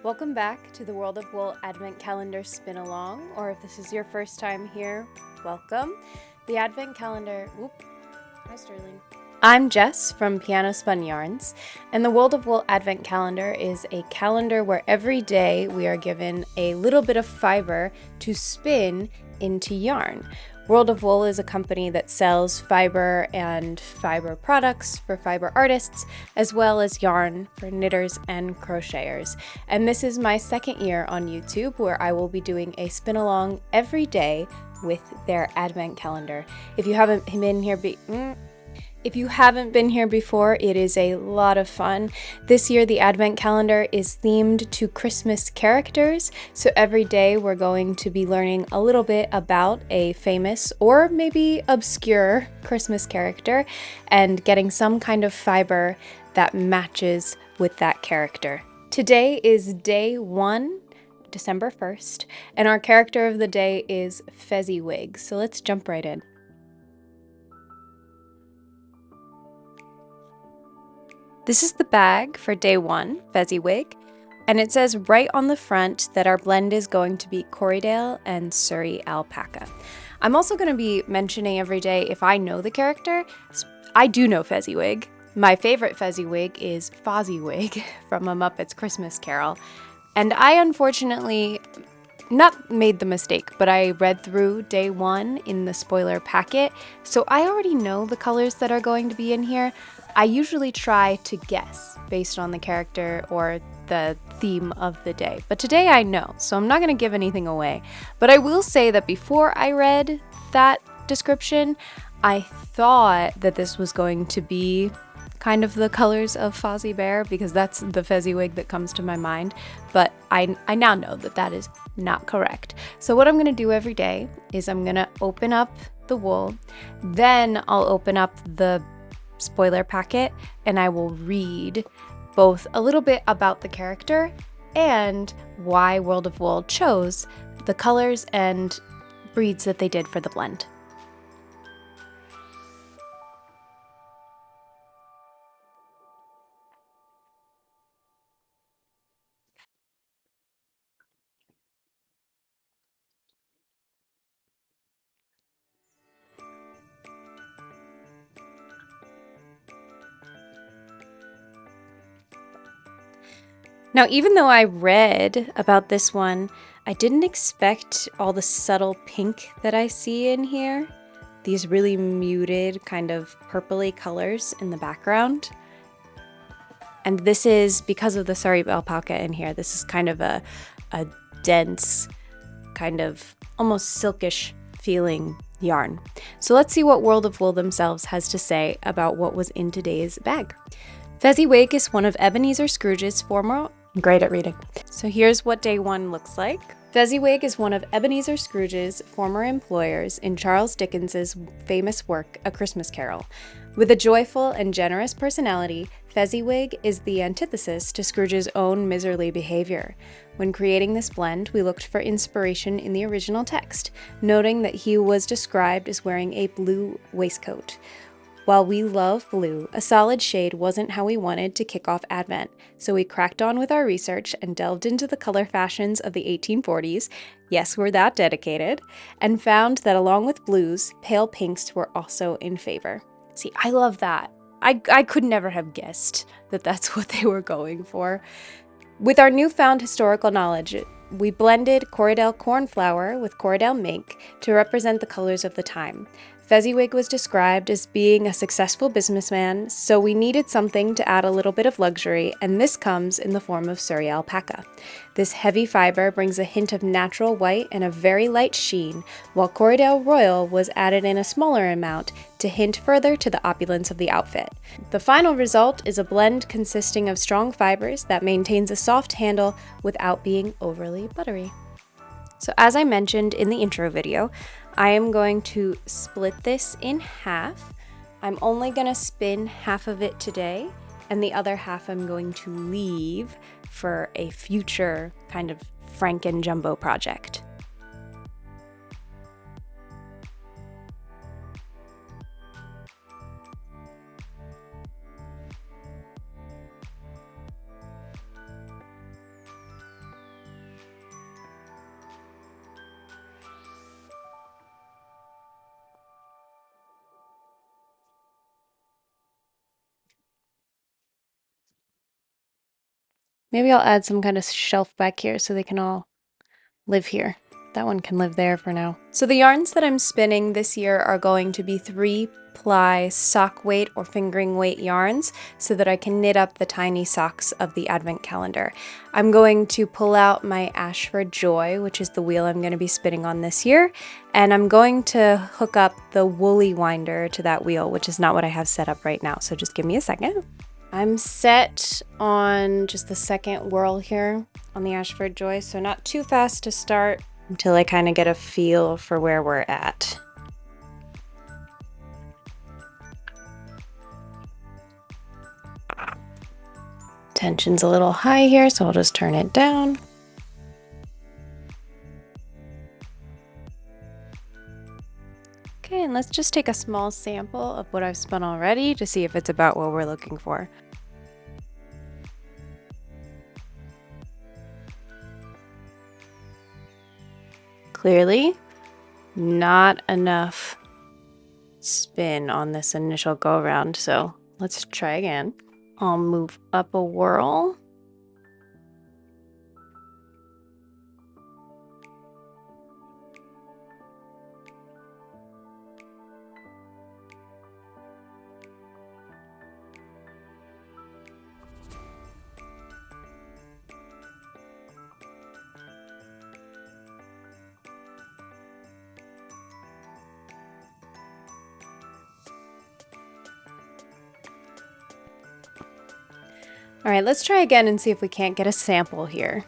Welcome back to the World of Wool Advent Calendar Spin Along, or if this is your first time here, welcome. The Advent Calendar. Hi Sterling. I'm Jess from Piano Spun Yarns, and the World of Wool Advent Calendar is a calendar where every day we are given a little bit of fiber to spin into yarn. World of Wool is a company that sells fiber and fiber products for fiber artists, as well as yarn for knitters and crocheters. And this is my second year on YouTube where I will be doing a spin along every day with their advent calendar. If you haven't been here before, it is a lot of fun. This year, the Advent calendar is themed to Christmas characters. So every day we're going to be learning a little bit about a famous or maybe obscure Christmas character and getting some kind of fiber that matches with that character. Today is day 1, December 1st, and our character of the day is Fezziwig. So let's jump right in. This is the bag for day 1, Fezziwig, and it says right on the front that our blend is going to be Corriedale and Surrey Alpaca. I'm also going to be mentioning every day if I know the character. I do know Fezziwig. My favorite Fezziwig is Fozziwig from A Muppet's Christmas Carol, and I unfortunately not made the mistake, but I read through day 1 in the spoiler packet, so I already know the colors that are going to be in here. I usually try to guess based on the character or the theme of the day, but today I know, so I'm not going to give anything away. But I will say that before I read that description, I thought that this was going to be kind of the colors of Fozzie Bear, because that's the Fezziwig that comes to my mind, but I now know that that is not correct. So what I'm going to do every day is I'm going to open up the wool, then I'll open up the spoiler packet and I will read both a little bit about the character and why World of Wool chose the colors and breeds that they did for the blend. Now, even though I read about this one, I didn't expect all the subtle pink that I see in here. These really muted kind of purpley colors in the background. And this is because of the Surrey Alpaca in here. This is kind of a dense, kind of almost silkish feeling yarn. So let's see what World of Wool themselves has to say about what was in today's bag. Fezziwig is one of Ebenezer Scrooge's former... I'm great at reading. So here's what day 1 looks like. Fezziwig is one of Ebenezer Scrooge's former employers in Charles Dickens's famous work, A Christmas Carol. With a joyful and generous personality, Fezziwig is the antithesis to Scrooge's own miserly behavior. When creating this blend, we looked for inspiration in the original text, noting that he was described as wearing a blue waistcoat. While we love blue, a solid shade wasn't how we wanted to kick off Advent, so we cracked on with our research and delved into the color fashions of the 1840s, yes, we're that dedicated, and found that along with blues, pale pinks were also in favor. See, I love that. I could never have guessed that that's what they were going for. With our newfound historical knowledge, we blended Corriedale cornflower with Corriedale mink to represent the colors of the time. Fezziwig was described as being a successful businessman, so we needed something to add a little bit of luxury, and this comes in the form of Surrey Alpaca. This heavy fiber brings a hint of natural white and a very light sheen, while Corriedale Royal was added in a smaller amount to hint further to the opulence of the outfit. The final result is a blend consisting of strong fibers that maintains a soft handle without being overly buttery. So as I mentioned in the intro video, I am going to split this in half. I'm only going to spin half of it today, and the other half I'm going to leave for a future kind of Franken Jumbo project. Maybe I'll add some kind of shelf back here so they can all live here. That one can live there for now. So the yarns that I'm spinning this year are going to be 3-ply sock weight or fingering weight yarns so that I can knit up the tiny socks of the advent calendar. I'm going to pull out my Ashford Joy, which is the wheel I'm going to be spinning on this year, and I'm going to hook up the woolly winder to that wheel, which is not what I have set up right now, so just give me a second. I'm set on just the second whirl here on the Ashford Joy, so not too fast to start until I kind of get a feel for where we're at. Tension's a little high here, so I'll just turn it down. Okay, and let's just take a small sample of what I've spun already to see if it's about what we're looking for. Clearly, not enough spin on this initial go around, so let's try again. I'll move up a whirl. All right, let's try again and see if we can't get a sample here.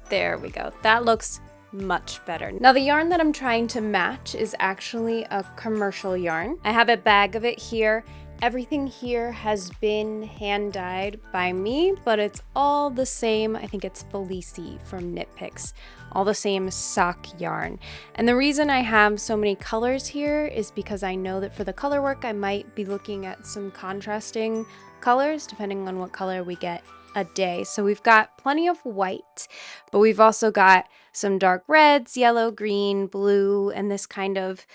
There we go. That looks much better. Now the yarn that I'm trying to match is actually a commercial yarn. I have a bag of it here. Everything here has been hand dyed by me, but it's all the same. I think it's Felici from Knit Picks. All the same sock yarn. And the reason I have so many colors here is because I know that for the color work, I might be looking at some contrasting colors depending on what color we get a day. So we've got plenty of white, but we've also got some dark reds, yellow, green, blue, and this kind of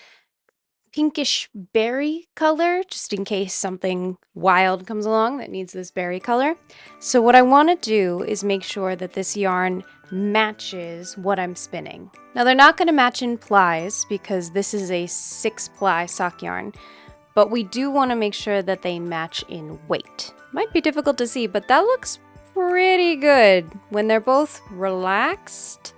pinkish berry color, just in case something wild comes along that needs this berry color. So what I want to do is make sure that this yarn matches what I'm spinning. Now they're not going to match in plies because this is a 6-ply sock yarn, but we do want to make sure that they match in weight. Might be difficult to see, but that looks pretty good. When they're both relaxed,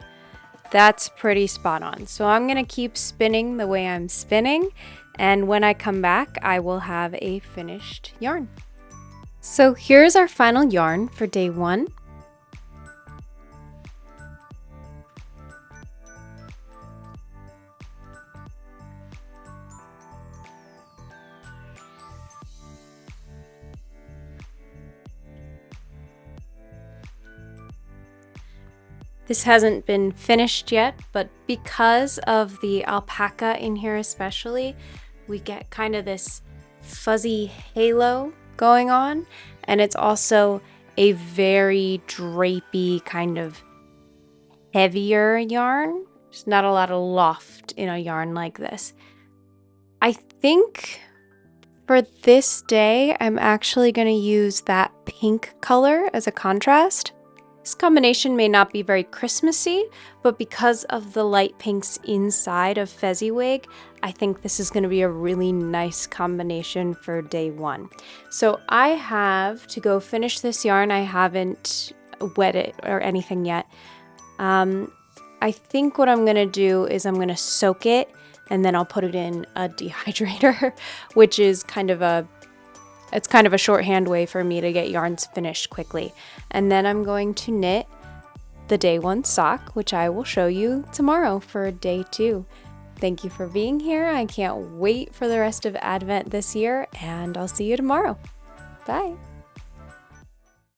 that's pretty spot on. So I'm going to keep spinning the way I'm spinning, and when I come back, I will have a finished yarn. So here's our final yarn for day 1. This hasn't been finished yet, but because of the alpaca in here especially, we get kind of this fuzzy halo going on, and it's also a very drapey kind of heavier yarn. There's not a lot of loft in a yarn like this. I think for this day, I'm actually going to use that pink color as a contrast. This combination may not be very Christmassy, but because of the light pinks inside of Fezziwig, I think this is going to be a really nice combination for day 1. So I have to go finish this yarn. I haven't wet it or anything yet. I think what I'm going to do is I'm going to soak it and then I'll put it in a dehydrator, which is kind of a shorthand way for me to get yarns finished quickly. And then I'm going to knit the day 1 sock, which I will show you tomorrow for day 2. Thank you for being here. I can't wait for the rest of Advent this year, and I'll see you tomorrow. Bye.